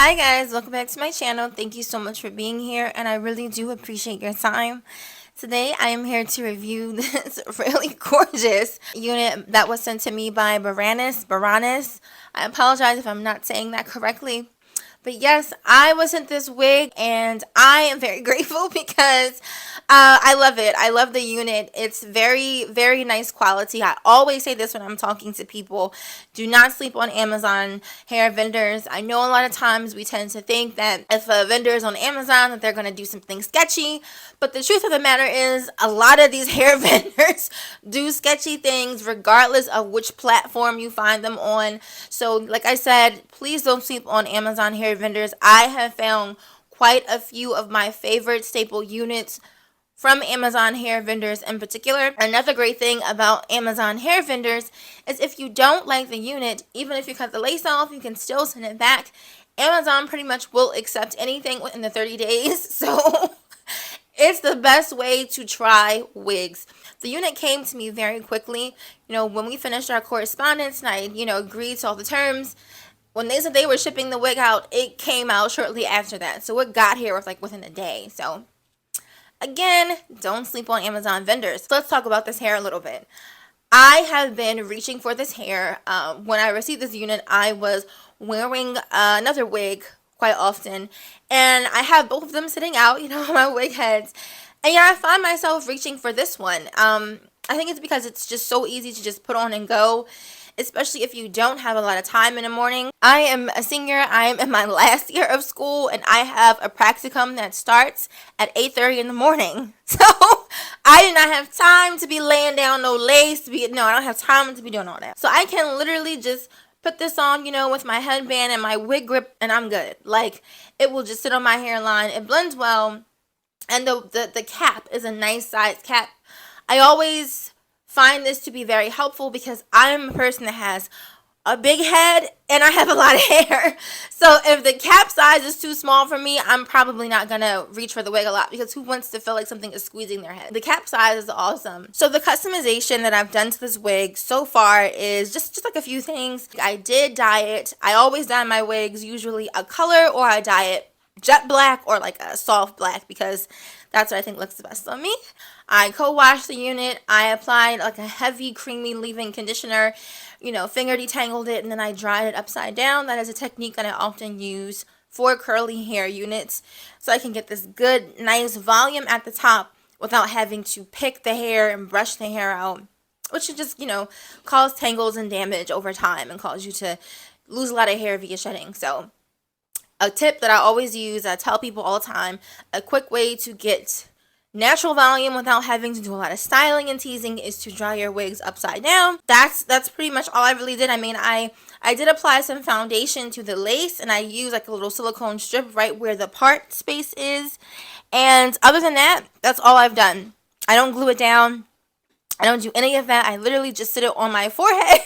Hi guys, welcome back to my channel. Thank you so much for being here, and I really do appreciate your time. Today I am here to review this really gorgeous unit that was sent to me by Brennas. I apologize if I'm not saying that correctly. But yes, I was sent this wig and I am very grateful because I love it. I love the unit. It's very, very nice quality. I always say this when I'm talking to people. Do not sleep on Amazon hair vendors. I know a lot of times we tend to think that if a vendor is on Amazon that they're going to do something sketchy. But the truth of the matter is a lot of these hair vendors do sketchy things regardless of which platform you find them on. So like I said, please don't sleep on Amazon hair vendors. I have found quite a few of my favorite staple units from Amazon hair vendors in particular. Another great thing about Amazon hair vendors is if you don't like the unit, even if you cut the lace off, you can still send it back. Amazon pretty much will accept anything within the 30 days. So it's the best way to try wigs. The unit came to me very quickly. When we finished our correspondence and I, agreed to all the terms, when they said they were shipping the wig out, it came out shortly after that. So it got here within a day. So again, don't sleep on Amazon vendors. So let's talk about this hair a little bit. I have been reaching for this hair. When I received this unit, I was wearing another wig quite often, and I have both of them sitting out, on my wig heads. And I find myself reaching for this one. I think it's because it's just so easy to just put on and go, especially if you don't have a lot of time in the morning. I am a senior. I am in my last year of school, and I have a practicum that starts at 8:30 in the morning. So I do not have time to be laying down no lace. I don't have time to be doing all that. So I can literally just put this on, with my headband and my wig grip, and I'm good. Like, it will just sit on my hairline. It blends well, and the cap is a nice size cap. I always find this to be very helpful because I'm a person that has a big head and I have a lot of hair. So if the cap size is too small for me, I'm probably not gonna reach for the wig a lot, because who wants to feel like something is squeezing their head? The cap size is awesome. So the customization that I've done to this wig so far is just like a few things. I did dye it. I always dye my wigs usually a color, or I dye it jet black or like a soft black, because that's what I think looks the best on me. I co-washed the unit. I applied like a heavy creamy leave-in conditioner, finger detangled it, and then I dried it upside down. That is a technique that I often use for curly hair units, so I can get this good nice volume at the top without having to pick the hair and brush the hair out, which should just cause tangles and damage over time and cause you to lose a lot of hair via shedding. So a tip that I always use, I tell people all the time, a quick way to get natural volume without having to do a lot of styling and teasing is to dry your wigs upside down. That's pretty much all I really did. I mean, I did apply some foundation to the lace, and I used like a little silicone strip right where the part space is. And other than that, that's all I've done. I don't glue it down. I don't do any of that. I literally just sit it on my forehead.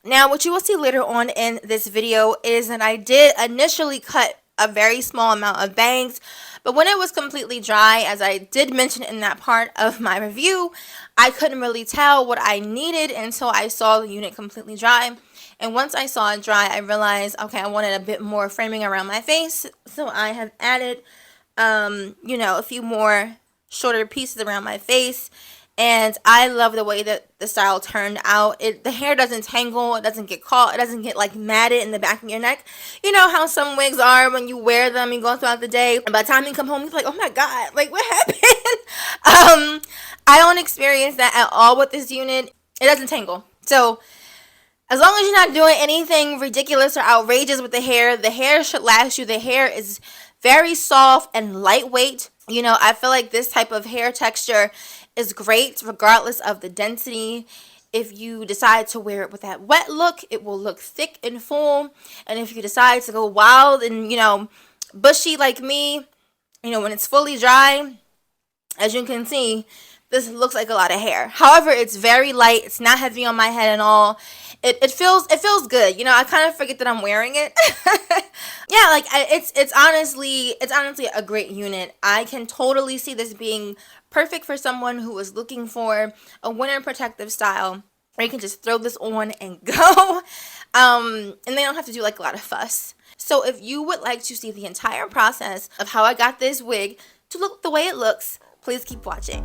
Now, what you will see later on in this video is that I did initially cut a very small amount of bangs, but when it was completely dry, as I did mention in that part of my review, I couldn't really tell what I needed until I saw the unit completely dry. And once I saw it dry, I realized, okay, I wanted a bit more framing around my face, so I have added, a few more shorter pieces around my face. And I love the way that the style turned out. The hair doesn't tangle, it doesn't get caught, it doesn't get like matted in the back of your neck. You know how some wigs are when you wear them and go throughout the day, and by the time you come home, you're like, oh my god, like what happened? I don't experience that at all with this unit. It doesn't tangle. So as long as you're not doing anything ridiculous or outrageous with the hair should last you. The hair is very soft and lightweight. I feel like this type of hair texture is great regardless of the density. If you decide to wear it with that wet look, it will look thick and full. And if you decide to go wild and bushy like me, when it's fully dry, as you can see, this looks like a lot of hair. However, it's very light. It's not heavy on my head at all. It feels good. I kind of forget that I'm wearing it. Yeah, like it's honestly a great unit. I can totally see this being perfect for someone who is looking for a winter protective style where you can just throw this on and go. And they don't have to do like a lot of fuss. So if you would like to see the entire process of how I got this wig to look the way it looks, please keep watching.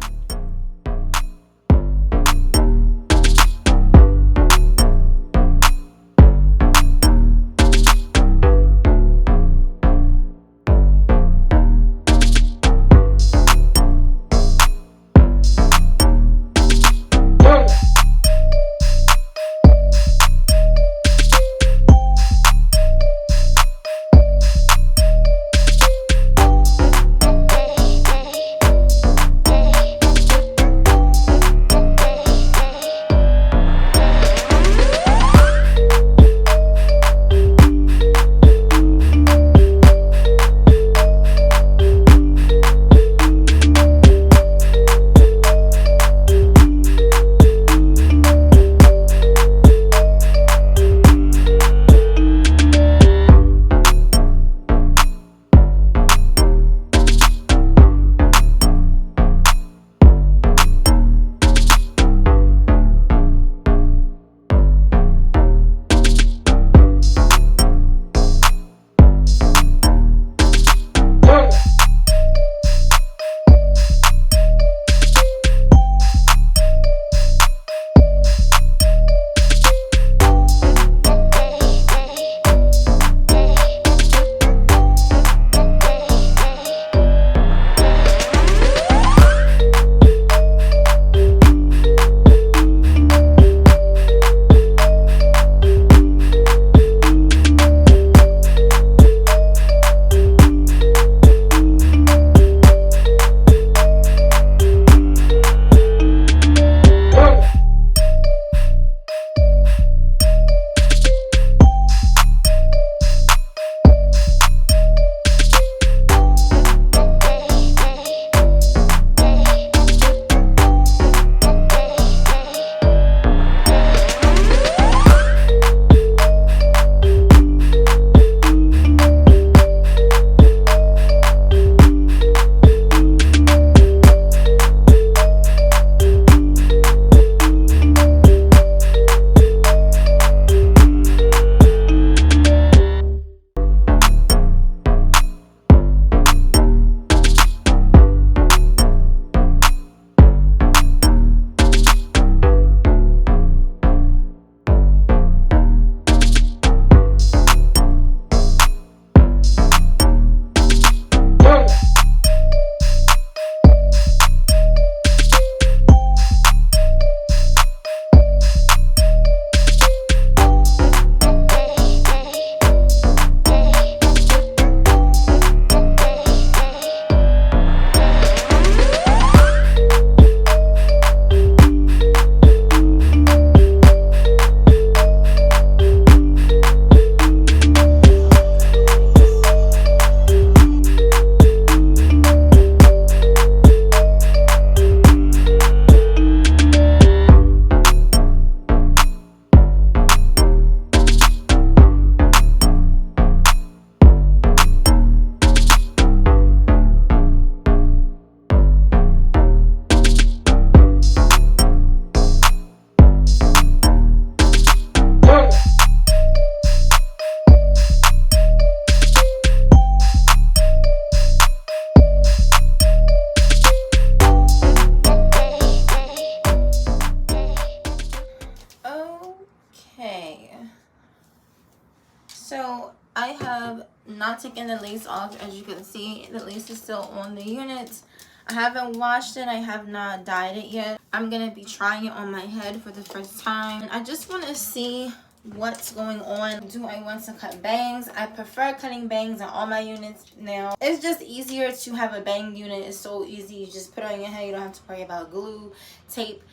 So I have not taken the lace off. As you can see, the lace is still on the unit. I haven't washed it. I have not dyed it yet. I'm going to be trying it on my head for the first time. I just want to see what's going on. Do I want to cut bangs? I prefer cutting bangs on all my units now. It's just easier to have a bang unit. It's so easy. You just put it on your head. You don't have to worry about glue, tape,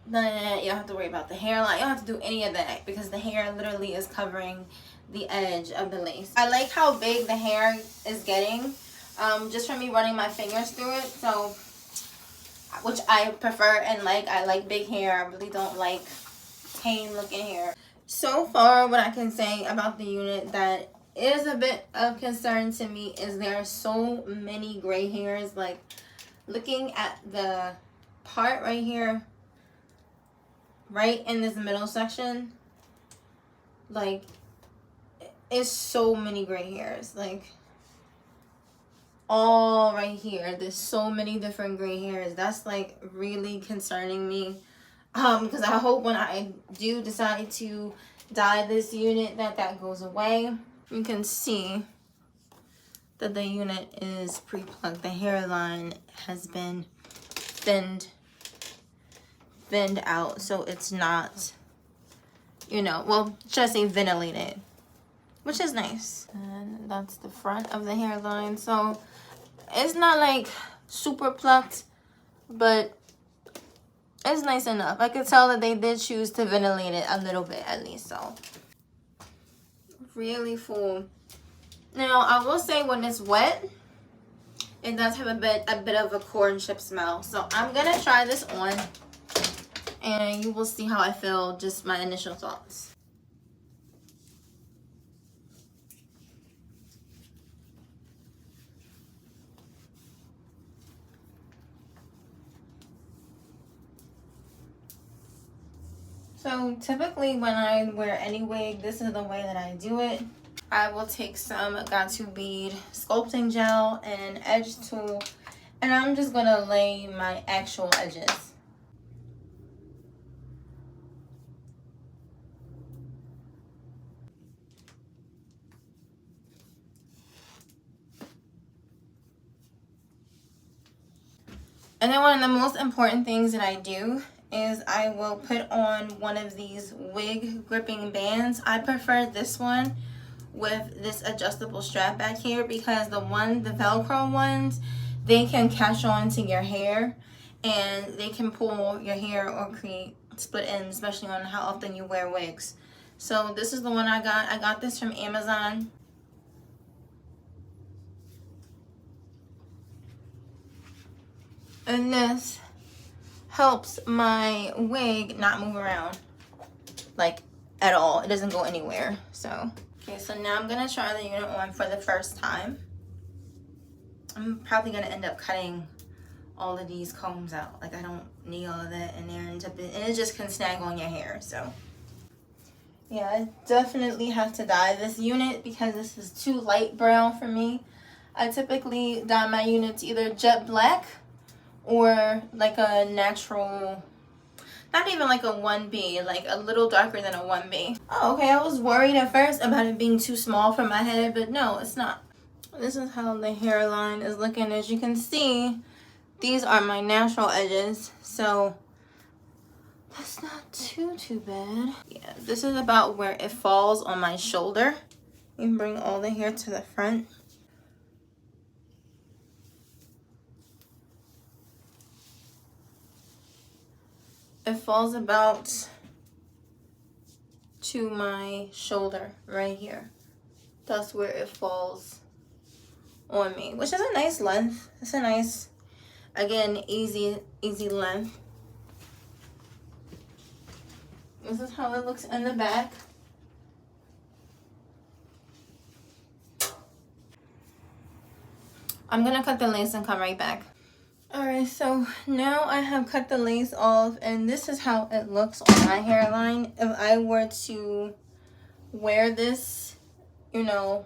none of that. You don't have to worry about the hairline. You don't have to do any of that because the hair literally is covering the edge of the lace. I like how big the hair is getting just from me running my fingers through it, so which I prefer and like. I like big hair. I really don't like tame looking hair. So far, what I can say about the unit that is a bit of concern to me is there are so many gray hairs. Like looking at the part right here, right in this middle section, like is so many gray hairs. Like, all right here, there's so many different gray hairs. That's like really concerning me. Because I hope when I do decide to dye this unit that goes away. You can see that the unit is pre-plucked. The hairline has been thinned out, so it's not, you know, well, should I say ventilated, which is nice. And that's the front of the hairline. So it's not like super plucked, but it's nice enough. I could tell that they did choose to ventilate it a little bit at least. So really full. Now I will say when it's wet, it does have a bit of a corn chip smell. So I'm gonna try this on, and you will see how I feel. Just my initial thoughts. So typically when I wear any wig, this is the way that I do it. I will take some Got To Bead sculpting gel and an edge tool, and I'm just gonna lay my actual edges. And then one of the most important things that I do is I will put on one of these wig gripping bands. I prefer this one with this adjustable strap back here, because the Velcro ones, they can catch on to your hair and they can pull your hair or create split ends, especially on how often you wear wigs. So this is the one I got. I got this from Amazon. And this helps my wig not move around, like, at all. It doesn't go anywhere. So okay, so now I'm gonna try the unit on for the first time. I'm probably gonna end up cutting all of these combs out. Like, I don't need all of that in there, and it just can snag on your hair. So yeah, I definitely have to dye this unit because this is too light brown for me. I typically dye my units either jet black or like a natural, not even like a 1B, like a little darker than a 1B. Oh, okay, I was worried at first about it being too small for my head, but no, it's not. This is how the hairline is looking. As you can see, these are my natural edges, so that's not too bad. Yeah, this is about where it falls on my shoulder. You can bring all the hair to the front. It falls about to my shoulder right here. That's where it falls on me, which is a nice length. It's a nice, again, easy length. This is how it looks in the back. I'm gonna cut the lace and come right back. Alright, so now I have cut the lace off, and this is how it looks on my hairline. If I were to wear this, you know,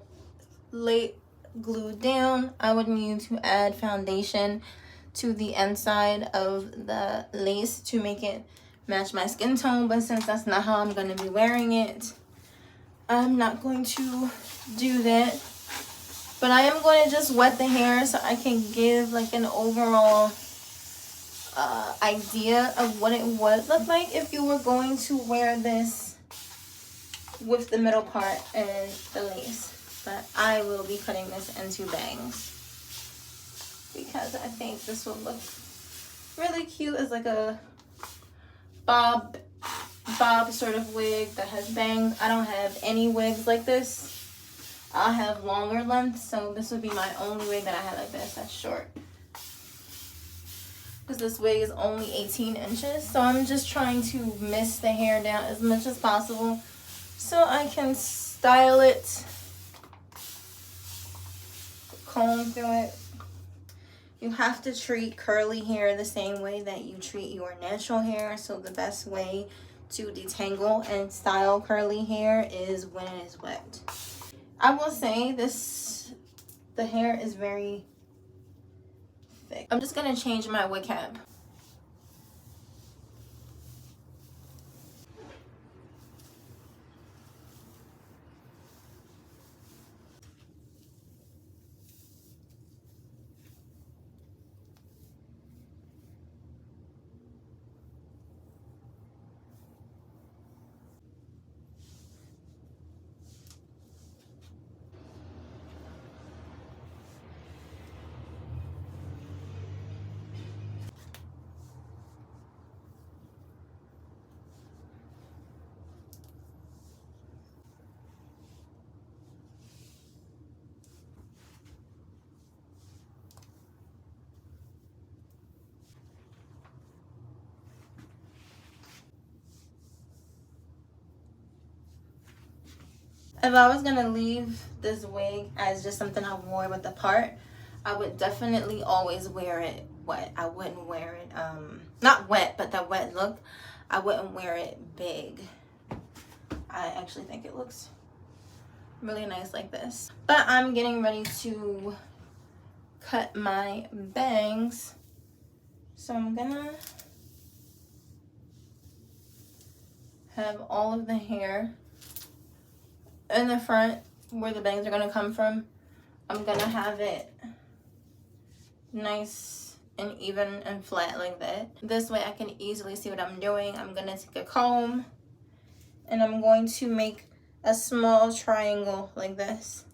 late glued down, I would need to add foundation to the inside of the lace to make it match my skin tone. But since that's not how I'm going to be wearing it, I'm not going to do that. But I am going to just wet the hair so I can give like an overall idea of what it would look like if you were going to wear this with the middle part and the lace. But I will be cutting this into bangs because I think this will look really cute as like a bob sort of wig that has bangs. I don't have any wigs like this. I have longer length, so this would be my only wig that I have like this. That's short. Because this wig is only 18 inches. So I'm just trying to mist the hair down as much as possible so I can style it, comb through it. You have to treat curly hair the same way that you treat your natural hair. So the best way to detangle and style curly hair is when it is wet. I will say the hair is very thick. I'm just gonna change my wig cap. If I was gonna leave this wig as just something I wore with the part, I would definitely always wear it wet. I wouldn't wear it, not wet, but that wet look. I wouldn't wear it big. I actually think it looks really nice like this. But I'm getting ready to cut my bangs. So I'm gonna have all of the hair in the front where the bangs are gonna come from. I'm gonna have it nice and even and flat like that. This way I can easily see what I'm doing. I'm gonna take a comb and I'm going to make a small triangle like this.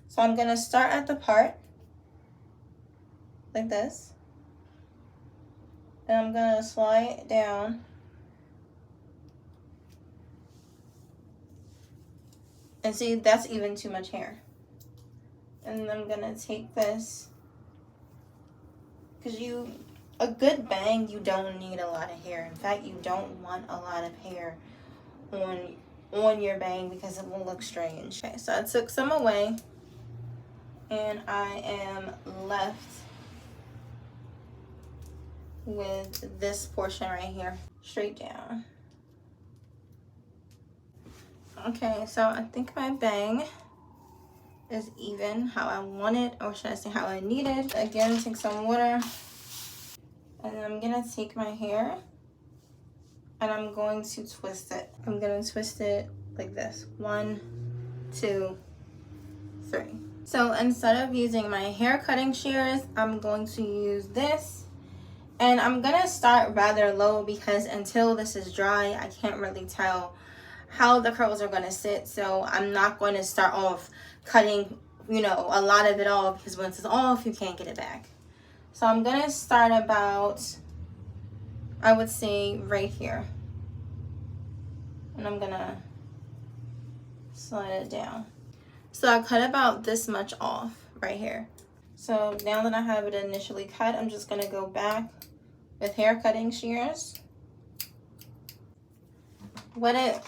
So I'm gonna start at the part like this, and I'm gonna slide it down and see, that's even too much hair. And I'm gonna take this, because a good bang, you don't need a lot of hair. In fact, you don't want a lot of hair on your bang because it will look strange. Okay, so I took some away and I am left with this portion right here, straight down. Okay, so I think my bang is even how I want it, or should I say how I need it. Again, take some water, and I'm gonna take my hair and I'm going to twist it. I'm gonna twist it like this. 1, 2, 3. So instead of using my hair cutting shears, I'm going to use this. And I'm gonna start rather low because until this is dry, I can't really tell how the curls are gonna sit. So I'm not going to start off cutting, a lot of it off, because once it's off, you can't get it back. So I'm gonna start about, I would say, right here. And I'm gonna slide it down. So I cut about this much off right here. So now that I have it initially cut, I'm just gonna go back with hair cutting shears, wet it,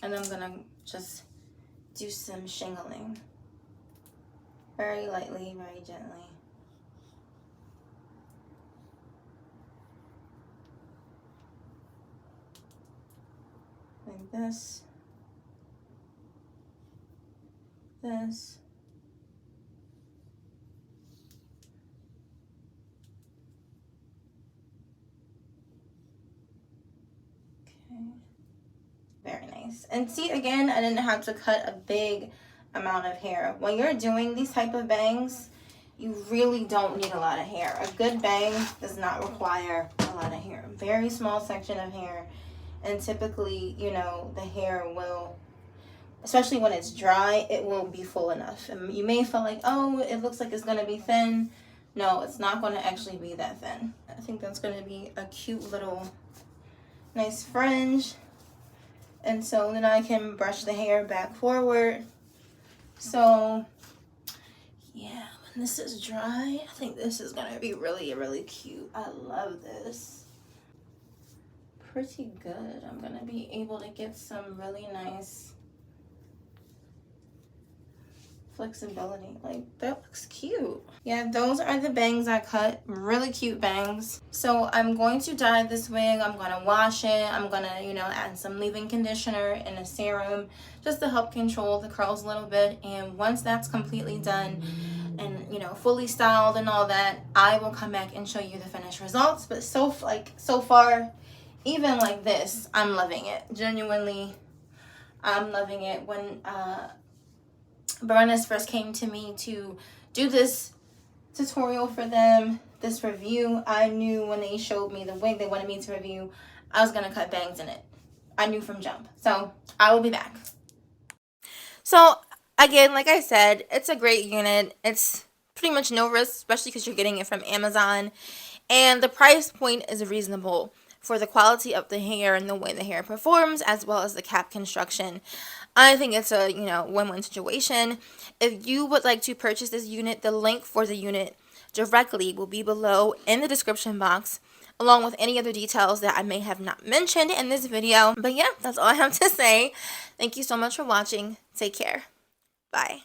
and I'm gonna just do some shingling, very lightly, very gently. Like this, this. Okay. Very nice. And see, again, I didn't have to cut a big amount of hair. When you're doing these type of bangs, you really don't need a lot of hair. A good bang does not require a lot of hair. Very small section of hair. And typically, the hair will, especially when it's dry, it will be full enough. And you may feel like, oh, it looks like it's going to be thin. No, it's not going to actually be that thin. I think that's going to be a cute little nice fringe. And so then I can brush the hair back forward. So yeah, when this is dry, I think this is gonna be really, really cute. I love this. Pretty good. I'm gonna be able to get some really nice flexibility. Like, that looks cute. Yeah, those are the bangs I cut. Really cute bangs. So I'm going to dye this wig. I'm going to wash it. I'm going to, you know, add some leave-in conditioner and a serum just to help control the curls a little bit. And once that's completely done and, you know, fully styled and all that, I will come back and show you the finished results. But so far, even like this, I'm loving it. Genuinely, I'm loving it. When Brennas first came to me to do this tutorial for them, this review, I knew when they showed me the wig they wanted me to review, I was gonna cut bangs in it. I knew from jump. So I will be back. So again, like I said, it's a great unit. It's pretty much no risk, especially because you're getting it from Amazon, and the price point is reasonable for the quality of the hair and the way the hair performs, as well as the cap construction. I think it's a, you know, win-win situation. If you would like to purchase this unit, the link for the unit directly will be below in the description box, along with any other details that I may have not mentioned in this video. But yeah, that's all I have to say. Thank you so much for watching. Take care. Bye.